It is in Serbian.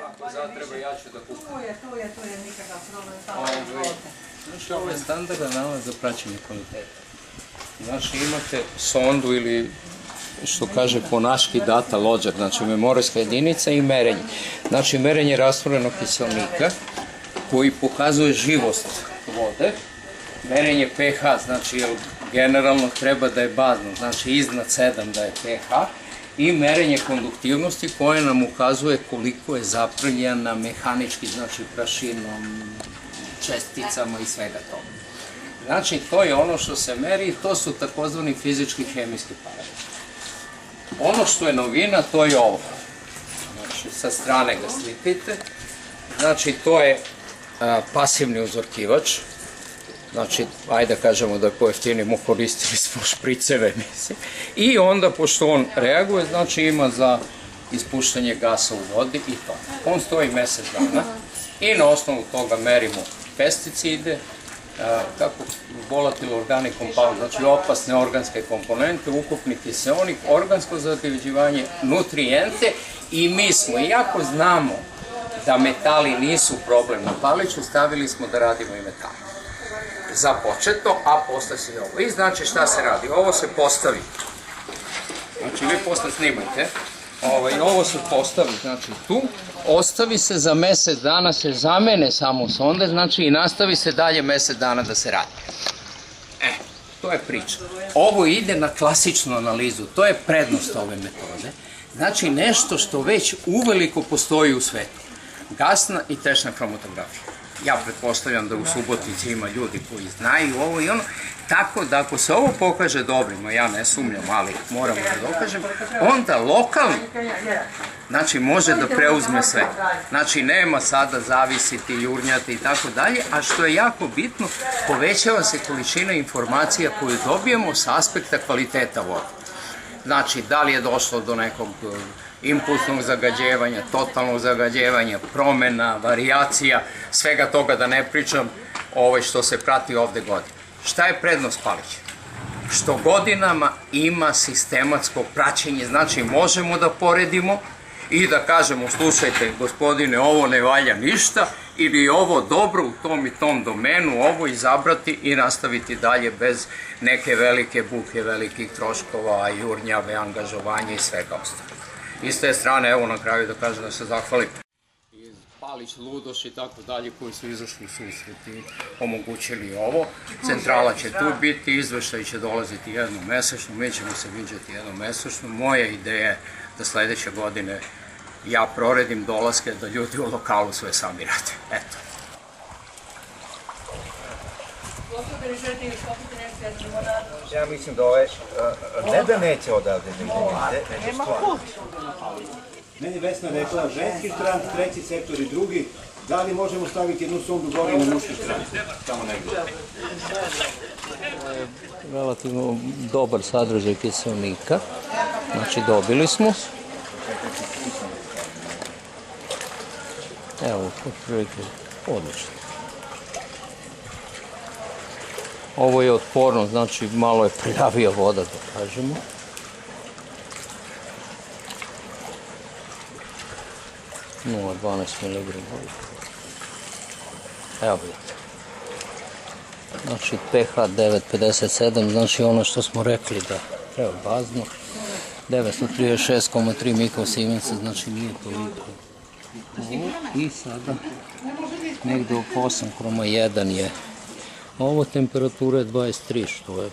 Ako zatreba, ja ću da kupim. Tu je nikakav problem. Znači, ovo je standardan nalaz za praćenje kvaliteta. Znači, imate sondu ili, što kaže po naški, data lođer, znači memorijska jedinica i merenje. Znači, merenje rastvorenog kiselnika koji pokazuje živost vode. Merenje pH, znači, generalno treba da je bazno, znači iznad 7 da je pH. I merenje konduktivnosti koje nam ukazuje koliko je zaprljena mehanički, znači prašinom, česticama i svega toga. Znači, to je ono što se meri i to su takozvani fizički i hemijski parametri. Ono što je novina, to je ovo. Znači, sa strane ga slikajte. Znači, to je pasivni uzorkivač. Znači, ajde kažemo da pojeftinimo, koristili smo špriceve, mislim. I onda, pošto on reaguje, znači ima za ispuštanje gasa u vodi i to. On stoji mesec dana i na osnovu toga merimo pesticide, volatil organic compound, znači opasne organske komponente, ukupni kiseonik, organsko zagađivanje, nutrijente i mi smo, iako znamo da metali nisu problem na paliću, stavili smo da radimo i metali. Započeto, a posle se ovo. I znači šta se radi? Ovo se postavi. Znači vi posle snimajte. Ovo se postavi, znači tu. Ostavi se za mesec dana, se zamene samo sonde, znači i nastavi se dalje mesec dana da se radi. To je priča. Ovo ide na klasičnu analizu, to je prednost ove metode. Znači nešto što već uveliko postoji u svetu. Gasna i tečna hromatografija. Ja pretpostavljam da u Subotici ima ljudi koji znaju ovo i ono, tako da ako se ovo pokaže dobrima, ja ne sumnjam, ali moramo da dokažem, onda lokalno, znači može da preuzme sve. Znači nema sada zavisiti, jurnjati i tako dalje, a što je jako bitno, povećava se količina informacija koju dobijemo sa aspekta kvaliteta vode. Znači, da li je došlo do nekog impulsnog zagađevanja, totalnog zagađevanja, promena, varijacija, svega toga da ne pričam što se prati ovde godina. Šta je prednost palića? Što godinama ima sistematsko praćenje, znači možemo da poredimo i da kažemo, slušajte gospodine, ovo ne valja ništa ili ovo dobro u tom i tom domenu, ovo izabrati i nastaviti dalje bez neke velike buke, velikih troškova, jurnjave, angažovanja i svega ostalo. I s te strane, evo na kraju da kažem da se zahvalim i Palić, Ludoš i tako dalje koji su izašli u susret i omogućili ovo. Centrala će tu biti, izveštaj će dolaziti jednom mesečno, mi ćemo se viđati jednom mesečno. Moja ideja je da sledeće godine ja proredim dolaske da ljudi u lokalu sve sami rade. Eto. Ja mislim da ne da neće odavde da idete, nego stvar. Meni Vesna rekla, ženski štranc, treći sektor i drugi, da li možemo staviti jednu sondu gore na muški štranc? Tamo negdje. Relativno dobar sadržaj kiselnika, znači dobili smo. Evo, otprilike, odlično. Ovo je otporno, znači malo je prljavija voda, da kažemo. No, 12 mg. Evo vidite. Znači pH 9,57, znači ono što smo rekli da treba bazno. 936,3 mikrosiemensa, znači nije toliko. I sada negde oko 8,1 je. Ovo temperatura je 23, što je